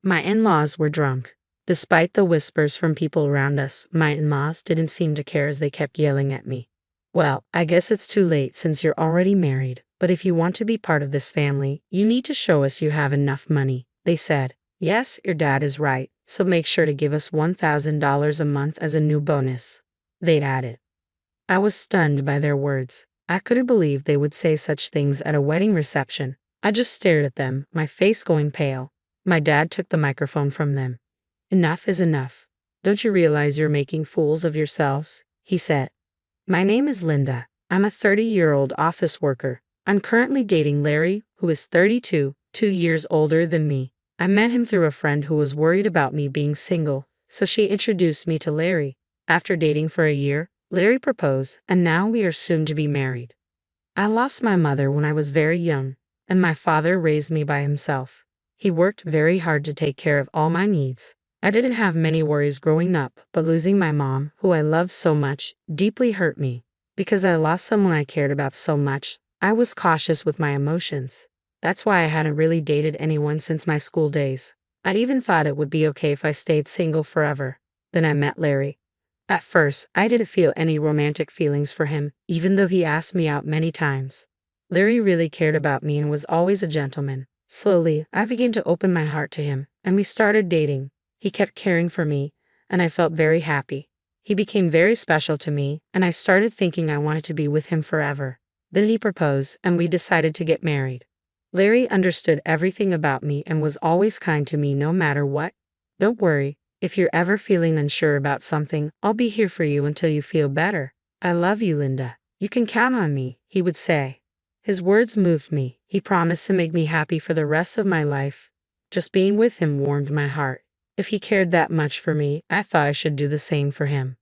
My in-laws were drunk. Despite the whispers from people around us, my in-laws didn't seem to care as they kept yelling at me. Well, I guess it's too late since you're already married, but if you want to be part of this family, you need to show us you have enough money, they said. Yes, your dad is right, so make sure to give us $1,000 a month as a new bonus, they'd added. I was stunned by their words. I couldn't believe they would say such things at a wedding reception. I just stared at them, my face going pale. My dad took the microphone from them. Enough is enough. Don't you realize you're making fools of yourselves? He said. My name is Linda. I'm a 30-year-old office worker. I'm currently dating Larry, who is 32, 2 years older than me. I met him through a friend who was worried about me being single, so she introduced me to Larry. After dating for a year, Larry proposed, and now we are soon to be married. I lost my mother when I was very young, and my father raised me by himself. He worked very hard to take care of all my needs. I didn't have many worries growing up, but losing my mom, who I loved so much, deeply hurt me. Because I lost someone I cared about so much, I was cautious with my emotions. That's why I hadn't really dated anyone since my school days. I even thought it would be okay if I stayed single forever. Then I met Larry. At first, I didn't feel any romantic feelings for him, even though he asked me out many times. Larry really cared about me and was always a gentleman. Slowly, I began to open my heart to him, and we started dating. He kept caring for me, and I felt very happy. He became very special to me, and I started thinking I wanted to be with him forever. Then he proposed, and we decided to get married. Larry understood everything about me and was always kind to me no matter what. Don't worry, if you're ever feeling unsure about something, I'll be here for you until you feel better. I love you, Linda. You can count on me, he would say. His words moved me. He promised to make me happy for the rest of my life. Just being with him warmed my heart. If he cared that much for me, I thought I should do the same for him.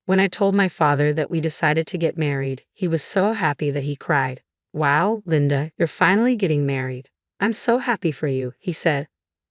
When I told my father that we decided to get married, he was so happy that he cried. Wow, Linda, you're finally getting married. I'm so happy for you, he said.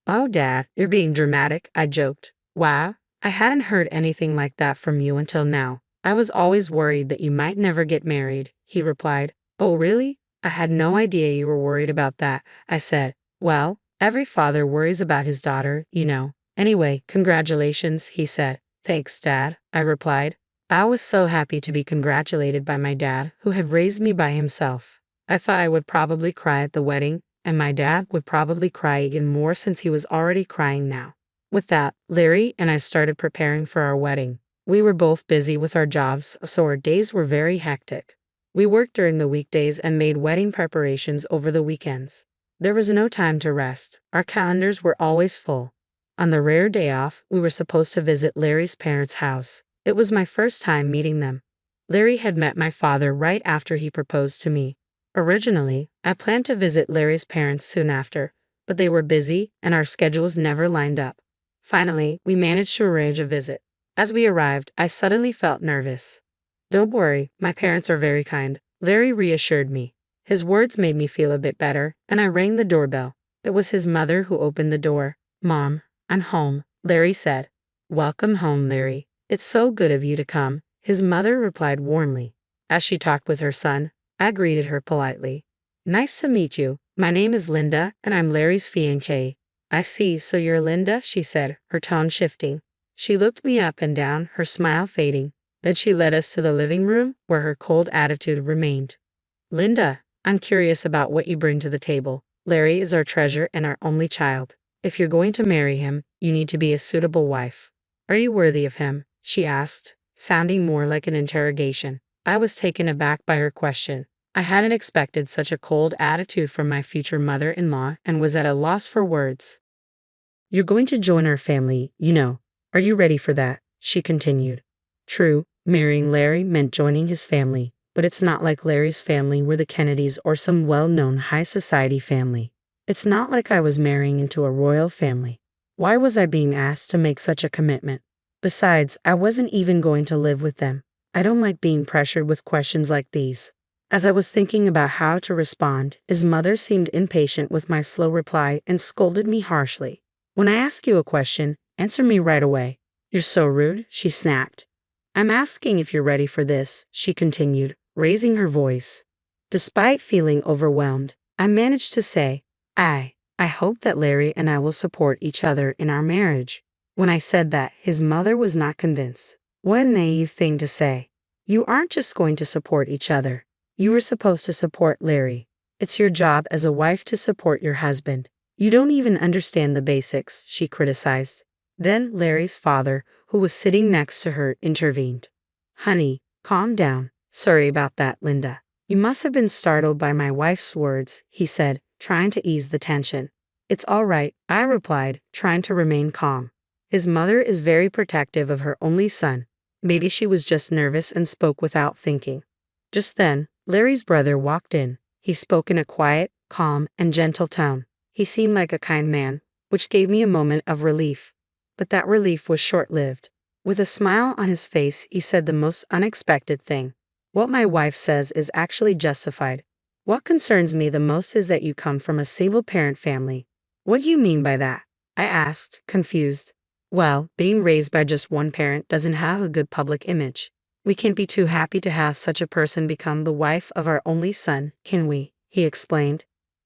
Oh, Dad, you're being dramatic, I joked. Wow, I hadn't heard anything like that from you until now. I was always worried that you might never get married, he replied. Oh, really? I had no idea you were worried about that, I said. Well, every father worries about his daughter, you know. Anyway, congratulations, he said. Thanks, Dad, I replied. I was so happy to be congratulated by my dad, who had raised me by himself. I thought I would probably cry at the wedding, and my dad would probably cry even more since he was already crying now. With that, Larry and I started preparing for our wedding. We were both busy with our jobs, so our days were very hectic. We worked during the weekdays and made wedding preparations over the weekends. There was no time to rest. Our calendars were always full. On the rare day off, we were supposed to visit Larry's parents' house. It was my first time meeting them. Larry had met my father right after he proposed to me. Originally, I planned to visit Larry's parents soon after, but they were busy and our schedules never lined up. Finally, we managed to arrange a visit. As we arrived, I suddenly felt nervous. Don't worry, my parents are very kind, Larry reassured me. His words made me feel a bit better, and I rang the doorbell. It was his mother who opened the door. Mom, I'm home, Larry said. Welcome home, Larry. It's so good of you to come, his mother replied warmly. As she talked with her son, I greeted her politely. Nice to meet you. My name is Linda, and I'm Larry's fiancée. I see, so you're Linda, she said, her tone shifting. She looked me up and down, her smile fading. Then she led us to the living room, where her cold attitude remained. Linda, I'm curious about what you bring to the table. Larry is our treasure and our only child. If you're going to marry him, you need to be a suitable wife. Are you worthy of him? She asked, sounding more like an interrogation. I was taken aback by her question. I hadn't expected such a cold attitude from my future mother-in-law and was at a loss for words. You're going to join our family, you know. Are you ready for that? She continued. True, marrying Larry meant joining his family, but it's not like Larry's family were the Kennedys or some well-known high society family. It's not like I was marrying into a royal family. Why was I being asked to make such a commitment? Besides, I wasn't even going to live with them. I don't like being pressured with questions like these. As I was thinking about how to respond, his mother seemed impatient with my slow reply and scolded me harshly. When I ask you a question, answer me right away. You're so rude, she snapped. I'm asking if you're ready for this, she continued, raising her voice. Despite feeling overwhelmed, I managed to say, I I hope that Larry and I will support each other in our marriage. When I said that, his mother was not convinced. What a naive thing to say. You aren't just going to support each other. You were supposed to support Larry. It's your job as a wife to support your husband. You don't even understand the basics, she criticized. Then Larry's father, who was sitting next to her, intervened. Honey, calm down. Sorry about that, Linda. You must have been startled by my wife's words, he said, trying to ease the tension. It's all right, I replied, trying to remain calm. His mother is very protective of her only son. Maybe she was just nervous and spoke without thinking. Just then, Larry's brother walked in. He spoke in a quiet, calm, and gentle tone. He seemed like a kind man, which gave me a moment of relief. But that relief was short-lived. With a smile on his face, he said the most unexpected thing. What my wife says is actually justified. What concerns me the most is that you come from a single-parent family. What do you mean by that? I asked, confused. Well, being raised by just one parent doesn't have a good public image. We can't be too happy to have such a person become the wife of our only son, can we? He explained.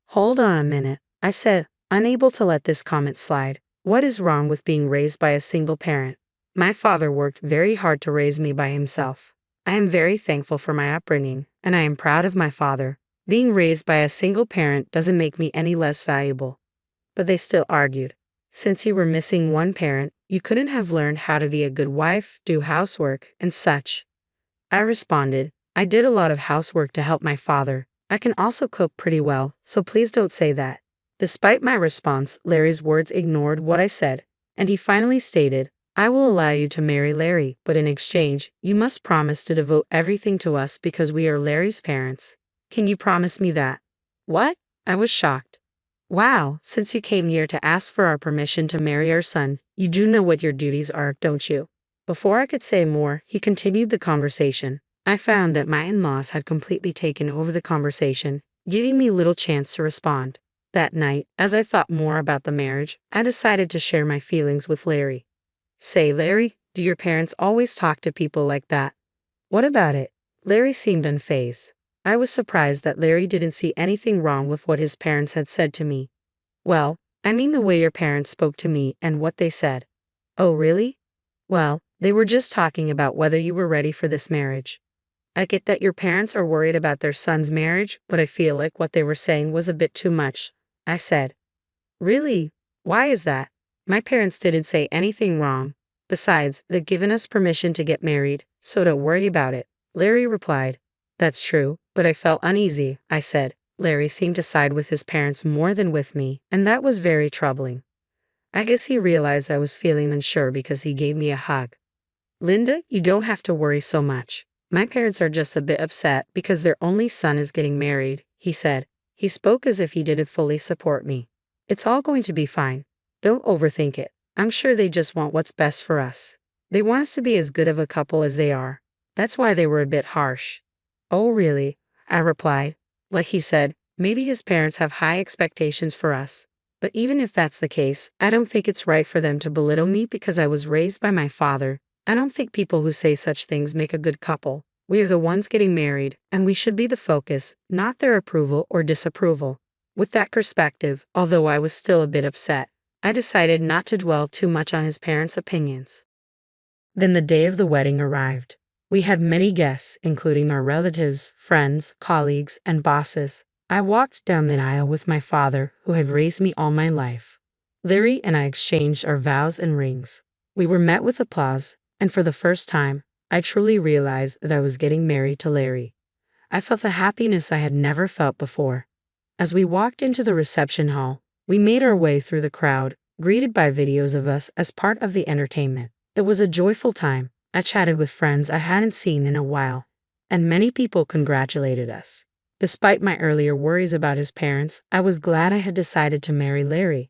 Hold on a minute, I said, unable to let this comment slide. What is wrong with being raised by a single parent? My father worked very hard to raise me by himself. I am very thankful for my upbringing, and I am proud of my father. Being raised by a single parent doesn't make me any less valuable. But they still argued. Since you were missing one parent, you couldn't have learned how to be a good wife, do housework, and such. I responded, I did a lot of housework to help my father. I can also cook pretty well, so please don't say that. Despite my response, Larry's words ignored what I said, and he finally stated, I will allow you to marry Larry, but in exchange, you must promise to devote everything to us because we are Larry's parents. Can you promise me that? What? I was shocked. Wow, since you came here to ask for our permission to marry our son, you do know what your duties are, don't you? Before I could say more, he continued the conversation. I found that my in-laws had completely taken over the conversation, giving me little chance to respond. That night, as I thought more about the marriage, I decided to share my feelings with Larry. Say, Larry, do your parents always talk to people like that? What about it? Larry seemed unfazed. I was surprised that Larry didn't see anything wrong with what his parents had said to me. Well, I mean the way your parents spoke to me and what they said. Oh, really? Well, they were just talking about whether you were ready for this marriage. I get that your parents are worried about their son's marriage, but I feel like what they were saying was a bit too much, I said. Really? Why is that? My parents didn't say anything wrong. Besides, they've given us permission to get married, so don't worry about it. Larry replied. That's true, but I felt uneasy, I said. Larry seemed to side with his parents more than with me, and that was very troubling. I guess he realized I was feeling unsure because he gave me a hug. Linda, you don't have to worry so much. My parents are just a bit upset because their only son is getting married, he said. He spoke as if he didn't fully support me. It's all going to be fine. Don't overthink it. I'm sure they just want what's best for us. They want us to be as good of a couple as they are. That's why they were a bit harsh. Oh, really? I replied. Like he said, maybe his parents have high expectations for us. But even if that's the case, I don't think it's right for them to belittle me because I was raised by my father. I don't think people who say such things make a good couple. We are the ones getting married, and we should be the focus, not their approval or disapproval. With that perspective, although I was still a bit upset, I decided not to dwell too much on his parents' opinions. Then the day of the wedding arrived. We had many guests, including our relatives, friends, colleagues, and bosses. I walked down the aisle with my father, who had raised me all my life. Larry and I exchanged our vows and rings. We were met with applause, and for the first time, I truly realized that I was getting married to Larry. I felt a happiness I had never felt before. As we walked into the reception hall, we made our way through the crowd, greeted by videos of us as part of the entertainment. It was a joyful time. I chatted with friends I hadn't seen in a while, and many people congratulated us. Despite my earlier worries about his parents, I was glad I had decided to marry Larry.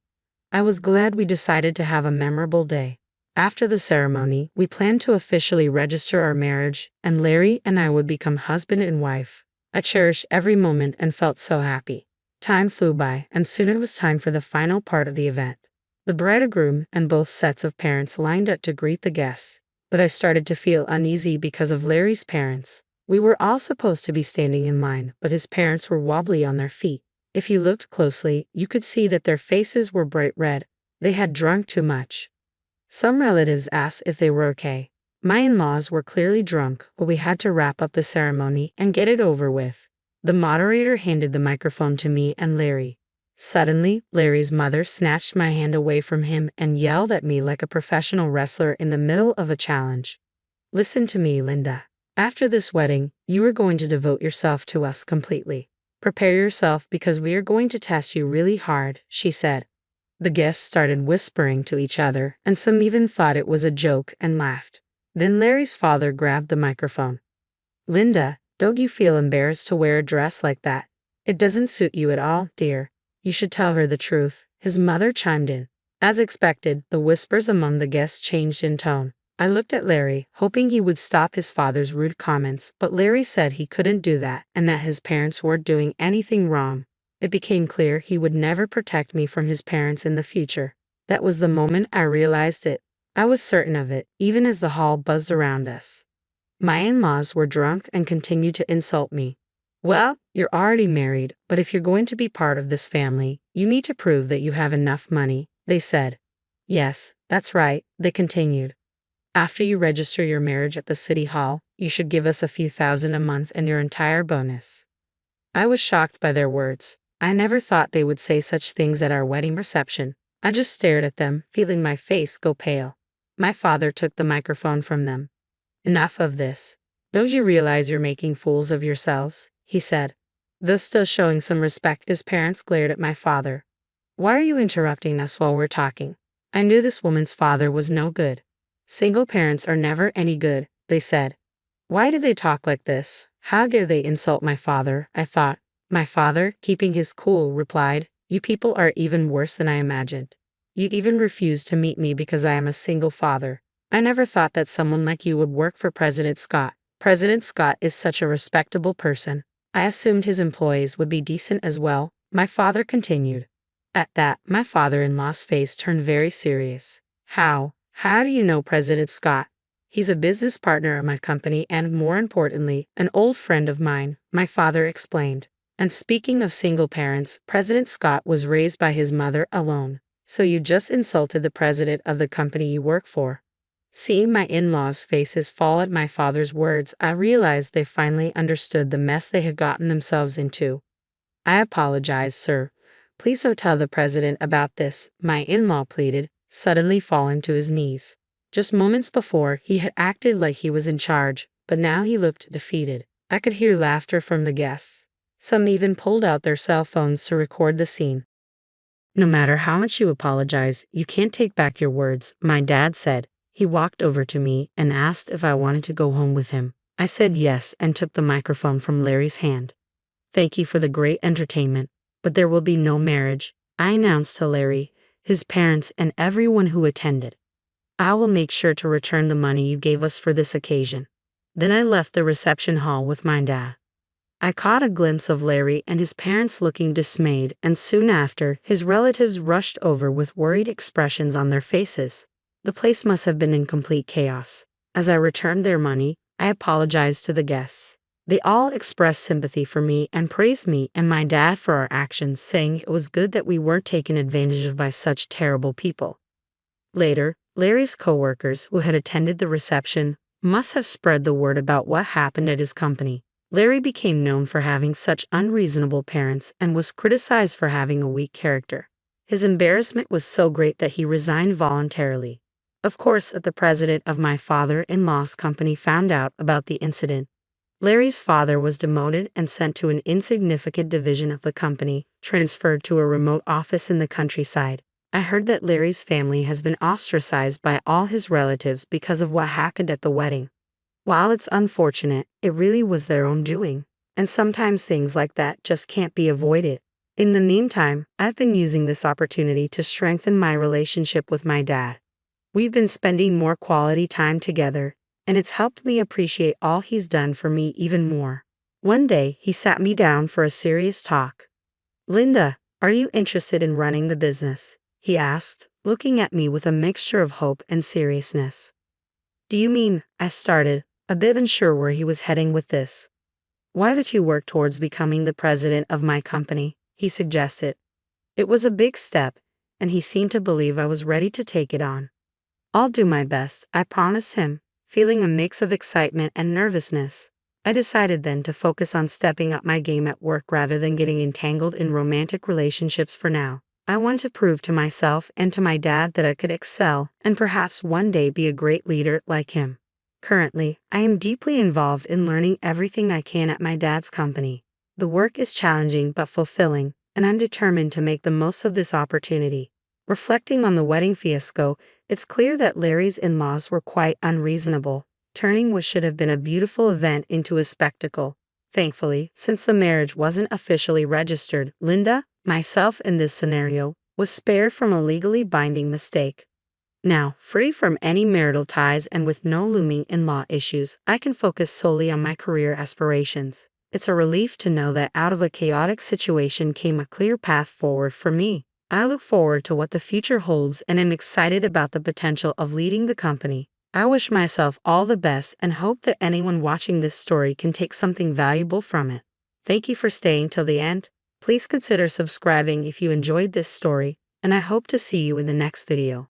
I was glad we decided to have a memorable day. After the ceremony, we planned to officially register our marriage, and Larry and I would become husband and wife. I cherished every moment and felt so happy. Time flew by, and soon it was time for the final part of the event. The bride and groom and both sets of parents lined up to greet the guests, but I started to feel uneasy because of Larry's parents. We were all supposed to be standing in line, but his parents were wobbly on their feet. If you looked closely, you could see that their faces were bright red. They had drunk too much. Some relatives asked if they were okay. My in-laws were clearly drunk, but we had to wrap up the ceremony and get it over with. The moderator handed the microphone to me and Larry. Suddenly, Larry's mother snatched my hand away from him and yelled at me like a professional wrestler in the middle of a challenge. Listen to me, Linda. After this wedding, you are going to devote yourself to us completely. Prepare yourself because we are going to test you really hard, she said. The guests started whispering to each other, and some even thought it was a joke and laughed. Then Larry's father grabbed the microphone. Linda, don't you feel embarrassed to wear a dress like that? It doesn't suit you at all, dear. You should tell her the truth, his mother chimed in. As expected, the whispers among the guests changed in tone. I looked at Larry, hoping he would stop his father's rude comments, but Larry said he couldn't do that and that his parents weren't doing anything wrong. It became clear he would never protect me from his parents in the future. That was the moment I realized it. I was certain of it, even as the hall buzzed around us. My in-laws were drunk and continued to insult me. Well, you're already married, but if you're going to be part of this family, you need to prove that you have enough money, they said. Yes, that's right, they continued. After you register your marriage at the city hall, you should give us a few thousand a month and your entire bonus. I was shocked by their words. I never thought they would say such things at our wedding reception. I just stared at them, feeling my face go pale. My father took the microphone from them. Enough of this. Don't you realize you're making fools of yourselves? He said. Though still showing some respect, his parents glared at my father. Why are you interrupting us while we're talking? I knew this woman's father was no good. Single parents are never any good, they said. Why do they talk like this? How dare they insult my father, I thought. My father, keeping his cool, replied, You people are even worse than I imagined. You even refuse to meet me because I am a single father. I never thought that someone like you would work for President Scott. President Scott is such a respectable person. I assumed his employees would be decent as well, my father continued. At that, my father-in-law's face turned very serious. How do you know President Scott? He's a business partner of my company and, more importantly, an old friend of mine, my father explained. And speaking of single parents, President Scott was raised by his mother alone. So you just insulted the president of the company you work for. Seeing my in-laws' faces fall at my father's words, I realized they finally understood the mess they had gotten themselves into. I apologize, sir. Please don't tell the president about this, my in-law pleaded, suddenly falling to his knees. Just moments before, he had acted like he was in charge, but now he looked defeated. I could hear laughter from the guests. Some even pulled out their cell phones to record the scene. No matter how much you apologize, you can't take back your words, my dad said. He walked over to me and asked if I wanted to go home with him. I said yes and took the microphone from Larry's hand. Thank you for the great entertainment, but there will be no marriage, I announced to Larry, his parents, and everyone who attended. I will make sure to return the money you gave us for this occasion. Then I left the reception hall with my dad. I caught a glimpse of Larry and his parents looking dismayed, and soon after, his relatives rushed over with worried expressions on their faces. The place must have been in complete chaos. As I returned their money, I apologized to the guests. They all expressed sympathy for me and praised me and my dad for our actions, saying it was good that we weren't taken advantage of by such terrible people. Later, Larry's coworkers who had attended the reception must have spread the word about what happened at his company. Larry became known for having such unreasonable parents and was criticized for having a weak character. His embarrassment was so great that he resigned voluntarily. Of course, the president of my father-in-law's company found out about the incident. Larry's father was demoted and sent to an insignificant division of the company, transferred to a remote office in the countryside. I heard that Larry's family has been ostracized by all his relatives because of what happened at the wedding. While it's unfortunate, it really was their own doing, and sometimes things like that just can't be avoided. In the meantime, I've been using this opportunity to strengthen my relationship with my dad. We've been spending more quality time together, and it's helped me appreciate all he's done for me even more. One day, he sat me down for a serious talk. Linda, are you interested in running the business? He asked, looking at me with a mixture of hope and seriousness. Do you mean, I started, a bit unsure where he was heading with this. Why don't you work towards becoming the president of my company? he suggested. It was a big step, and he seemed to believe I was ready to take it on. I'll do my best, I promised him, feeling a mix of excitement and nervousness. I decided then to focus on stepping up my game at work rather than getting entangled in romantic relationships for now. I wanted to prove to myself and to my dad that I could excel and perhaps one day be a great leader like him. Currently, I am deeply involved in learning everything I can at my dad's company. The work is challenging but fulfilling, and I'm determined to make the most of this opportunity. Reflecting on the wedding fiasco, it's clear that Larry's in-laws were quite unreasonable, turning what should have been a beautiful event into a spectacle. Thankfully, since the marriage wasn't officially registered, Linda, myself in this scenario, was spared from a legally binding mistake. Now, free from any marital ties and with no looming in-law issues, I can focus solely on my career aspirations. It's a relief to know that out of a chaotic situation came a clear path forward for me. I look forward to what the future holds and am excited about the potential of leading the company. I wish myself all the best and hope that anyone watching this story can take something valuable from it. Thank you for staying till the end. Please consider subscribing if you enjoyed this story, and I hope to see you in the next video.